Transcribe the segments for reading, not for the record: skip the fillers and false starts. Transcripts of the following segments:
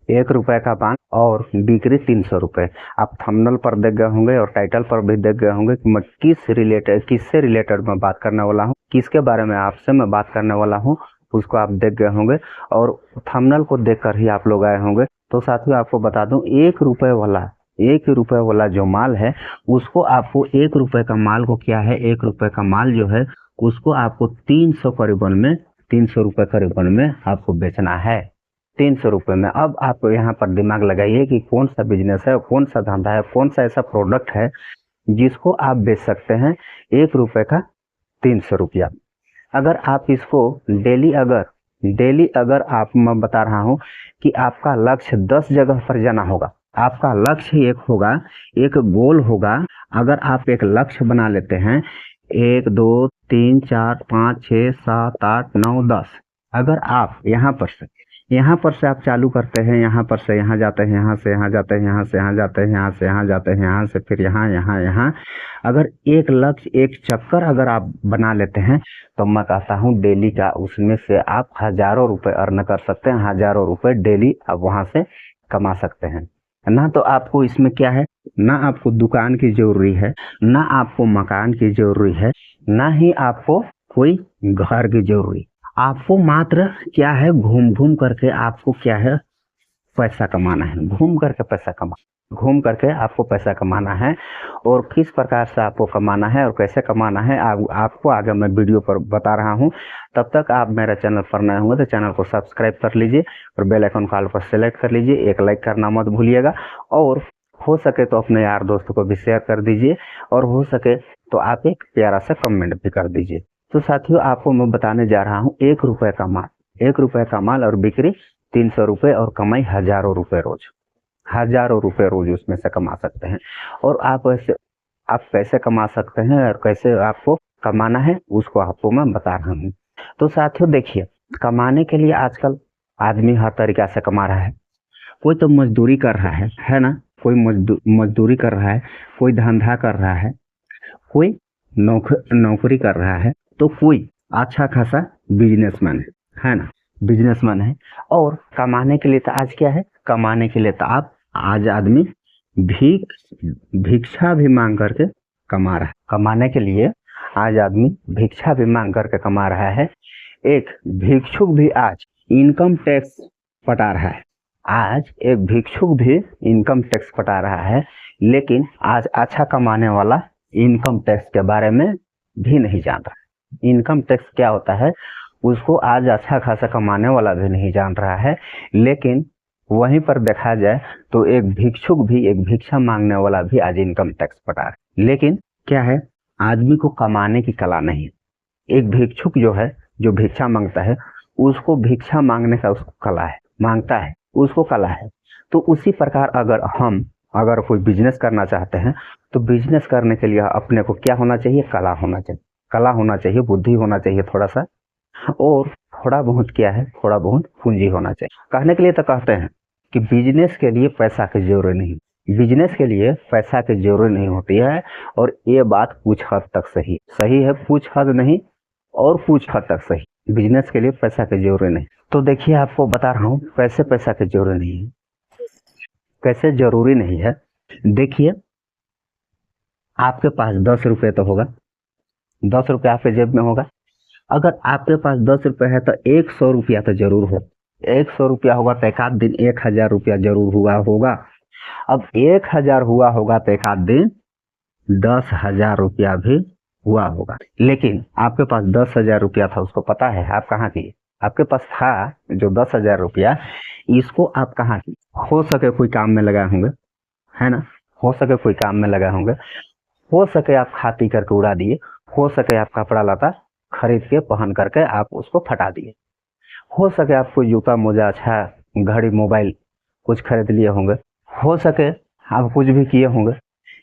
₹1 का पान और बिक्री 300 रुपये। आप थंबनेल पर देख गए होंगे और टाइटल पर भी देख गए होंगे कि मैं किससे रिलेटेड मैं बात करने वाला हूँ, किसके बारे में आपसे मैं बात करने वाला हूँ, उसको आप देख गए होंगे और थंबनेल को देखकर ही आप लोग आए होंगे। तो साथियों आपको बता दूं, ₹1 वाला जो माल है उसको आपको ₹1 का माल को क्या है, ₹1 का माल जो है उसको आपको 300 रुपये करीबन में आपको बेचना है, 300 रुपये में। अब आप यहाँ पर दिमाग लगाइए कि कौन सा बिजनेस है, कौन सा धंधा है, कौन सा ऐसा प्रोडक्ट है जिसको आप बेच सकते हैं ₹1 का 300 रुपया। अगर आप इसको डेली अगर आप, मैं बता रहा हूँ कि आपका लक्ष्य 10 जगह पर जाना होगा, आपका लक्ष्य एक गोल होगा। अगर आप एक लक्ष्य बना लेते हैं 1 2 3 4 5 6 7 8 9 10, अगर आप यहाँ पर से आप चालू करते हैं, यहाँ पर से यहाँ जाते हैं, यहाँ से यहाँ जाते हैं, यहाँ से यहाँ जाते हैं, यहाँ से यहाँ जाते हैं, यहाँ से फिर यहाँ, अगर एक लक्ष्य एक चक्कर अगर आप बना लेते हैं तो मैं कहता हूँ डेली का उसमें से आप हज़ारों रुपए अर्न कर सकते हैं, हज़ारों रुपए डेली आप वहाँ से कमा सकते हैं। ना तो आपको इसमें क्या है, ना आपको दुकान की जरूरी है, ना आपको मकान की जरूरी है, ना ही आपको कोई घर की जरूरी। आपको मात्र क्या है, घूम घूम करके आपको क्या है, पैसा कमाना है। घूम करके आपको पैसा कमाना है। और किस प्रकार से आपको कमाना है और कैसे कमाना है आपको आगे मैं वीडियो पर बता रहा हूं। तब तक आप मेरे चैनल पर नए होंगे तो चैनल को सब्सक्राइब कर लीजिए और बेल आइकन कॉल पर सेलेक्ट कर लीजिए। एक लाइक करना मत भूलिएगा और हो सके तो अपने यार दोस्तों को भी शेयर कर दीजिए और हो सके तो आप एक प्यारा सा कमेंट भी कर दीजिए। तो साथियों आपको मैं बताने जा रहा हूँ ₹1 का माल और बिक्री 300 रुपये और कमाई हज़ारों रुपये रोज उसमें से कमा सकते हैं। और आप कैसे कमा सकते हैं और कैसे आपको कमाना है उसको आपको मैं बता रहा हूँ। तो साथियों देखिए, कमाने के लिए आजकल आदमी हर तरीका से कमा रहा है। कोई तो मजदूरी कर रहा है ना, कोई मजदूरी कर रहा है, कोई धंधा कर रहा है, कोई नौकरी कर रहा है, तो कोई अच्छा खासा है ना, बिजनेसमैन है। और कमाने के लिए तो आज क्या है, कमाने के लिए तो आज आदमी भिक्षा भी मांग करके कमा रहा है। कमाने के लिए आज आदमी भिक्षा भी मांग करके कमा रहा है। एक भिक्षुक भी आज इनकम टैक्स पटा रहा है। लेकिन आज अच्छा कमाने वाला इनकम टैक्स के बारे में भी नहीं जान रहा। इनकम टैक्स क्या होता है उसको आज अच्छा खासा कमाने वाला भी नहीं जान रहा है। लेकिन वहीं पर देखा जाए तो एक भिक्षा मांगने वाला भी आज इनकम टैक्स पटा रहा है। लेकिन क्या है, आदमी को कमाने की कला नहीं। एक भिक्षुक जो है, जो भिक्षा मांगता है, उसको भिक्षा मांगने का उसको कला है, मांगता है उसको कला है। तो उसी प्रकार अगर कोई बिजनेस करना चाहते हैं तो बिजनेस करने के लिए अपने को क्या होना चाहिए, कला होना चाहिए, बुद्धि होना चाहिए थोड़ा सा, और थोड़ा बहुत क्या है, थोड़ा बहुत पूंजी होना चाहिए। कहने के लिए तो कहते हैं कि बिजनेस के लिए पैसा की जरूरत नहीं होती है। और ये बात कुछ हद तक सही है, कुछ हद नहीं और कुछ हद तक सही। बिजनेस के लिए पैसा की जरूरत नहीं। तो देखिए आपको बता रहा हूँ कैसे पैसा की जरूरत नहीं है, कैसे जरूरी नहीं है। देखिए आपके पास 10 रुपये तो होगा, 10 रुपये आपके जेब में होगा। अगर आपके पास 10 रुपये है तो 100 रुपया तो जरूर हो। 100 रुपया होगा तो एक आध दिन 1000 रुपया जरूर हुआ होगा। अब 1000 हुआ होगा तो एक आध दिन 10,000 रुपया भी हुआ होगा। लेकिन आपके पास 10,000 रुपया था, उसको पता है आप कहाँ किए? आपके पास था जो 10,000 रुपया, इसको आप कहाँ किए? हो सके कोई काम में लगाए होंगे, है ना, हो सके कोई काम में लगाए होंगे, हो सके आप खा पी करके उड़ा दिए, हो सके आप कपड़ा लता खरीद के पहन करके आप उसको फटा दिए, हो सके आप कोई जूता मोजा, अच्छा घड़ी, मोबाइल कुछ खरीद लिए होंगे, हो सके आप कुछ भी किए होंगे।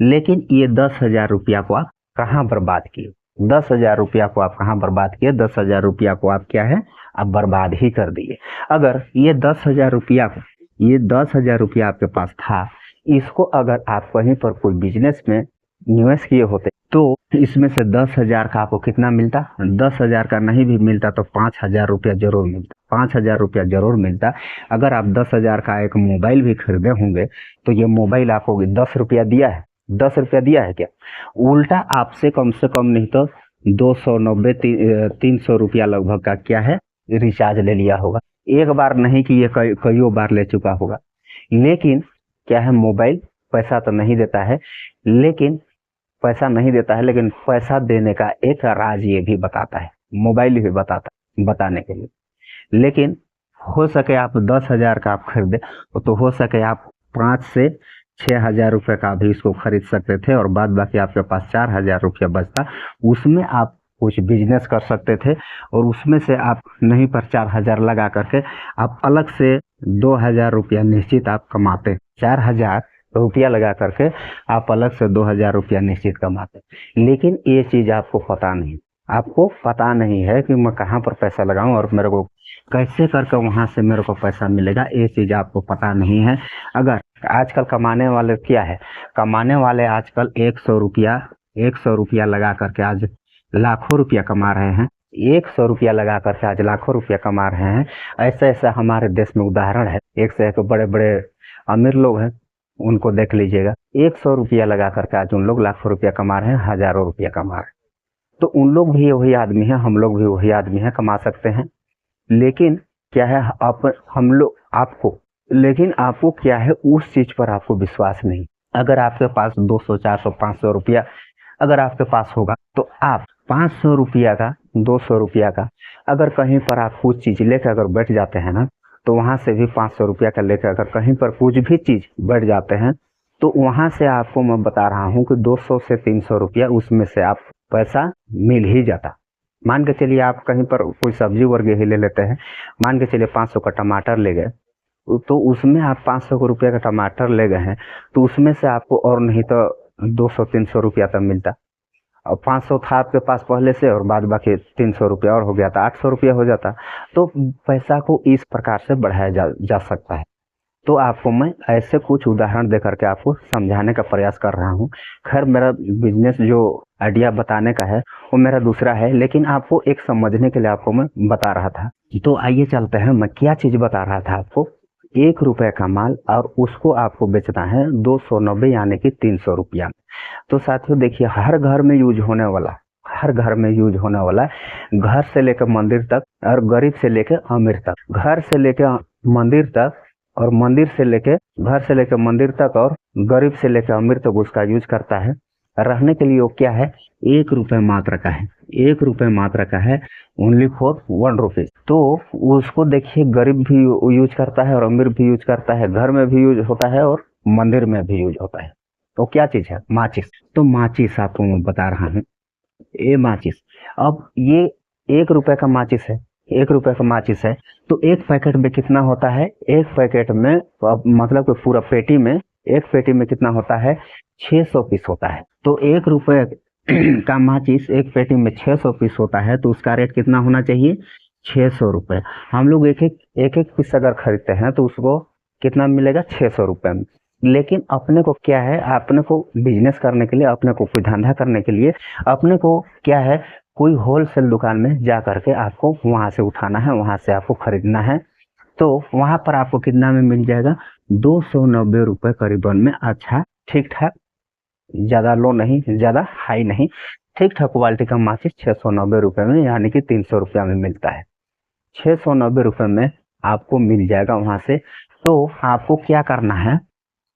लेकिन ये 10,000 रुपया को आप कहाँ बर्बाद किए? 10,000 रुपया को आप कहाँ बर्बाद किए? 10,000 रुपया को आप क्या है, आप बर्बाद ही कर दिए। अगर ये 10,000 रुपया आपके पास था, इसको अगर आप कहीं पर कोई बिजनेस में निवेश किए होते तो इसमें से 10,000 का आपको कितना मिलता? 10,000 का नहीं भी मिलता तो 5,000 रुपया जरूर मिलता। 5,000 रुपया जरूर मिलता। अगर आप 10,000 का एक मोबाइल भी खरीदे होंगे तो ये मोबाइल आपको 10 रुपया दिया है, 10 रुपया दिया है क्या? उल्टा आपसे कम से कम नहीं तो 290 300 रुपया लगभग का क्या है रिचार्ज ले लिया होगा। एक बार नहीं कि ये कईयों बार ले चुका होगा। लेकिन क्या है, मोबाइल पैसा तो नहीं देता है, लेकिन पैसा देने का एक राज ये भी बताता है, मोबाइल भी बताता बताने के लिए। लेकिन हो सके आप 10,000 का आप खरीदे तो हो सके आप 5 से 6 हजार रुपये का भी इसको खरीद सकते थे और बाद बाकी आपके पास 4,000 रुपया बचता। उसमें आप कुछ बिजनेस कर सकते थे और उसमें से आप नहीं पर 4,000 लगा करके आप अलग से 2,000 रुपया निश्चित आप कमाते। 4,000 रुपया लगा करके आप अलग से 2,000 रुपया निश्चित कमाते। लेकिन ये चीज़ आपको पता नहीं है कि मैं कहाँ पर पैसा लगाऊं और मेरे को कैसे करके वहां से मेरे को पैसा मिलेगा, ये चीज़ आपको पता नहीं है। अगर आजकल कमाने वाले क्या है, कमाने वाले आजकल 100 रुपया लगा करके आज लाखों रुपया कमा रहे हैं। 100 रुपया लगा करके आज लाखों रुपया कमा रहे हैं। ऐसा हमारे देश में उदाहरण है, एक से एक बड़े बड़े अमीर लोग हैं, उनको देख लीजिएगा। 100 रुपया लगा करके आज उन लोग लाखों रुपया कमा रहे हैं, हजारों रुपया कमा रहे हैं। तो उन लोग भी वही आदमी हैं, हम लोग भी वही आदमी हैं, कमा सकते हैं। लेकिन क्या है, लेकिन आपको क्या है, उस चीज पर आपको विश्वास नहीं। अगर आपके पास 200 400 500 रुपया अगर आपके पास होगा तो आप 500 रुपया का 200 रुपया का अगर कहीं पर आप कुछ चीज लेकर अगर बैठ जाते हैं ना, तो वहां से भी 500 रुपया का लेकर अगर कहीं पर कुछ भी चीज बैठ जाते हैं तो वहां से आपको मैं बता रहा हूँ कि 200 से 300 रुपया उसमें से आप पैसा मिल ही जाता। मान के चलिए आप कहीं पर कोई सब्जी वर्ग ही ले लेते हैं, मान के चलिए 500 का टमाटर ले गए, तो उसमें आप 500 रुपया का टमाटर ले गए हैं तो उसमें से आपको और नहीं तो 200-300 रुपया तक मिलता। और 500 था आपके पास पहले से और बाद बाकी 300 रुपया और हो गया था, 800 रुपया हो जाता। तो पैसा को इस प्रकार से बढ़ाया जा सकता है। तो आपको मैं ऐसे कुछ उदाहरण दे करके आपको समझाने का प्रयास कर रहा हूँ। खैर मेरा बिजनेस जो आइडिया बताने का है वो मेरा दूसरा है, लेकिन आपको एक समझने के लिए आपको मैं बता रहा था। तो आइए चलते हैं, मैं क्या चीज बता रहा था आपको। 1 रुपए का माल और उसको आपको बेचना है 290 यानी कि 300 रुपया। तो साथियों देखिए, हर घर में यूज होने वाला घर से लेकर मंदिर तक और गरीब से लेकर अमीर तक, घर से लेकर मंदिर तक और मंदिर से लेकर घर से लेकर मंदिर तक और गरीब से लेकर अमीर तक उसका यूज करता है। रहने के लिए वो क्या है, 1 रुपए मात्र का है, 1 रुपए मात्र का है, ओनली फॉर 1 रुपीज। तो उसको देखिए, गरीब भी यूज करता है और अमीर भी यूज करता है, घर में भी यूज होता है और मंदिर में भी यूज होता है। तो क्या चीज है, माचिस। तो माचिस आपको मैं बता रहा हूँ, ये माचिस। अब ये 1 रुपए का माचिस है, 1 रुपए का माचिस है, तो एक पैकेट में कितना होता है, एक पैकेट में मतलब कि पूरा पेटी में, एक पेटी में कितना होता है, 600 पीस होता है। तो 1 रुपए का माचिस एक पेटी में 600 पीस होता है, तो उसका रेट कितना होना चाहिए, 600 रुपये। हम लोग एक एक पीस अगर खरीदते हैं तो उसको कितना मिलेगा, 600 रुपये में। लेकिन अपने को क्या है, अपने को बिजनेस करने के लिए, अपने को कोई धंधा करने के लिए, अपने को क्या है, कोई होलसेल दुकान में जा करके आपको वहां से उठाना है, वहां से आपको खरीदना है। तो वहां पर आपको कितना में मिल जाएगा, 290 रुपये करीबन में। अच्छा ठीक ठाक, ज्यादा लो नहीं, ज्यादा हाई नहीं, ठीक ठाक क्वालिटी का माचिस 690 रुपये में यानी कि 300 रुपया में मिलता है। 690 रुपये में आपको मिल जाएगा वहां से। तो आपको क्या करना है,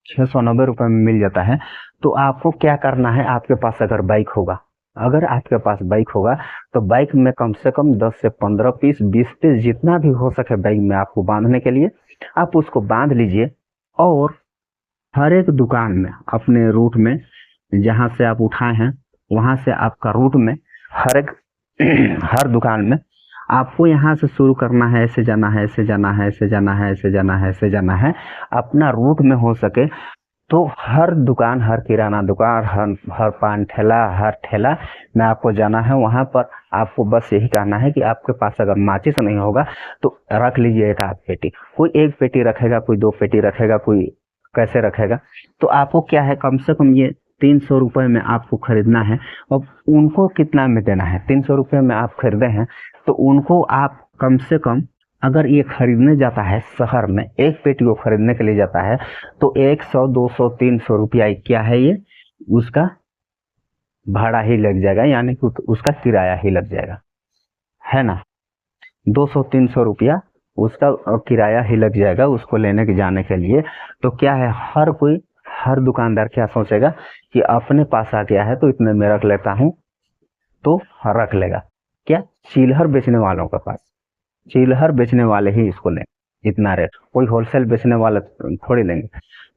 690 रुपये में मिल जाता है, तो आपको क्या करना है, आपके पास अगर बाइक होगा, अगर आपके पास बाइक होगा तो बाइक में कम से कम 10 से 15 पीस 20 पीस जितना भी हो सके बाइक में आपको बांधने के लिए, आप उसको बांध लीजिए। और हर एक दुकान में, अपने रूट में जहां से आप उठाए हैं वहां से आपका रूट में हर दुकान में आपको यहाँ से शुरू करना है, ऐसे जाना है, ऐसे जाना है, ऐसे जाना है, ऐसे जाना है, ऐसे जाना है। अपना रूट में हो सके तो हर दुकान, हर किराना दुकान, हर पान ठेला, हर ठेला में आपको जाना है। वहां पर आपको बस यही कहना है कि आपके पास अगर माचिस नहीं होगा तो रख लीजिए एक आध पेटी। कोई 1 पेटी रखेगा, कोई 2 पेटी रखेगा, कोई कैसे रखेगा। तो आपको क्या है, कम से कम ये 300 रुपये में आपको खरीदना है। और उनको कितना में देना है, 300 रुपये में आप खरीदे हैं तो उनको आप कम से कम अगर ये खरीदने जाता है शहर में, एक पेटी को खरीदने के लिए जाता है, तो 100, 200, 300 रुपया क्या है, ये उसका भाड़ा ही लग जाएगा, यानी कि उसका किराया ही लग जाएगा, है ना। 200-300 रुपया उसका किराया ही लग जाएगा उसको लेने के जाने के लिए। तो क्या है, हर दुकानदार क्या सोचेगा कि अपने पास आ गया है तो इतने में रख लेता हूँ, तो रख लेगा। क्या, चिल्हर बेचने वालों के पास, चिल्हर बेचने वाले ही इसको लेंगे इतना रेट, कोई होलसेल बेचने वाला थोड़ी लेंगे।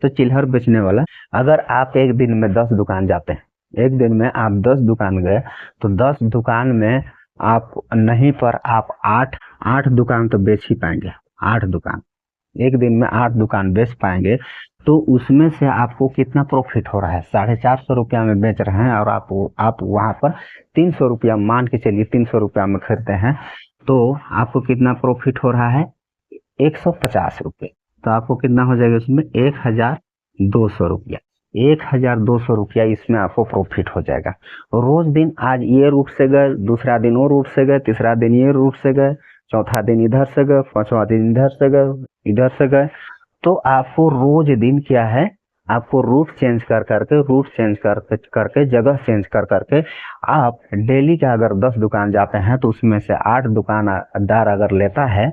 तो चिल्हर बेचने वाला, अगर आप एक दिन में 10 दुकान जाते हैं, एक दिन में आप 10 दुकान गए, तो 10 दुकान में आप नहीं पर आप 8 दुकान तो बेच ही पाएंगे। 8 दुकान, एक दिन में 8 दुकान बेच पाएंगे, तो उसमें से आपको कितना प्रॉफिट हो रहा है, 450 रुपया में बेच रहे हैं, और आप वहां पर 300 रुपया, मान के चलिए 300 रुपया में खरीदते हैं, तो आपको कितना प्रॉफिट हो रहा है, 150 रुपये। तो आपको कितना हो जाएगा उसमें, 1200 रुपया। 1200 रुपया इसमें आपको प्रॉफिट हो जाएगा। रोज दिन, आज ये रूट से गए, दूसरा दिन वो रूट से गए, तीसरा दिन ये रूट से गए, चौथा दिन इधर से गए, पांचवा दिन इधर से गए, इधर से गए। तो आपको रोज दिन क्या है, आपको रूट चेंज कर करके जगह चेंज कर करके आप डेली का अगर 10 दुकान जाते हैं, तो उसमें से 8 दुकानदार अगर लेता है,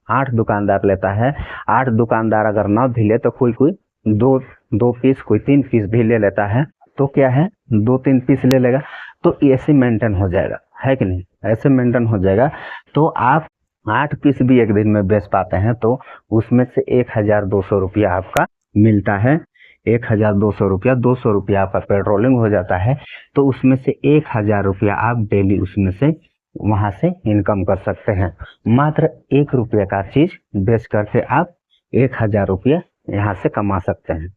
8 दुकानदार लेता है, 8 दुकानदार अगर ना भी ले, तो कोई दो पीस, कोई 3 पीस भी ले लेता है, तो क्या है, 2-3 पीस ले लेगा, तो ऐसे मेंटेन हो जाएगा, है कि नहीं, ऐसे मेंटेन हो जाएगा। तो आप 8 पीस भी एक दिन में बेच पाते हैं, तो उसमें से 1200 रुपया आपका मिलता है। 1200 रुपया, 200 रुपया आपका पेट्रोलिंग हो जाता है, तो उसमें से 1000 रुपया आप डेली उसमें से वहां से इनकम कर सकते हैं। मात्र 1 रुपये का चीज बेच करके आप 1000 रुपया यहाँ से कमा सकते हैं।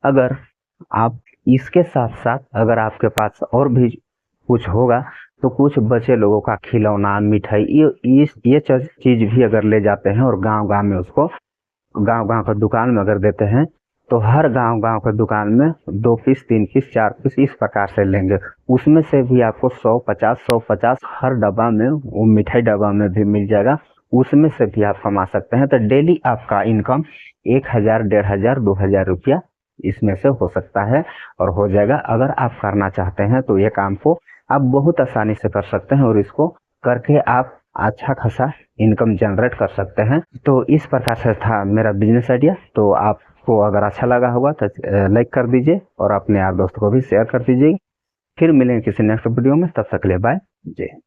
अगर आप इसके साथ साथ अगर आपके पास और भी कुछ होगा, तो कुछ बच्चे लोगों का खिलौना, मिठाई, ये चीज भी अगर ले जाते हैं और गांव में उसको गांव का दुकान में अगर देते हैं, तो हर गांव के दुकान में 2 पीस, 3 पीस, 4 पीस इस प्रकार से लेंगे। उसमें से भी आपको 150 हर डब्बा में, वो मिठाई डब्बा में भी मिल जाएगा, उसमें से भी आप कमा सकते हैं। तो डेली आपका इनकम 1000, 1500, 2000 रुपया इसमें से हो सकता है और हो जाएगा। अगर आप करना चाहते हैं तो ये काम को आप बहुत आसानी से कर सकते हैं, और इसको करके आप अच्छा खासा इनकम जनरेट कर सकते हैं। तो इस प्रकार से था मेरा बिजनेस आइडिया। तो आपको अगर अच्छा लगा होगा तो लाइक कर दीजिए और अपने यार दोस्तों को भी शेयर कर दीजिए। फिर मिलेंगे किसी नेक्स्ट वीडियो में, तब तक के लिए बाय। जय हिंद।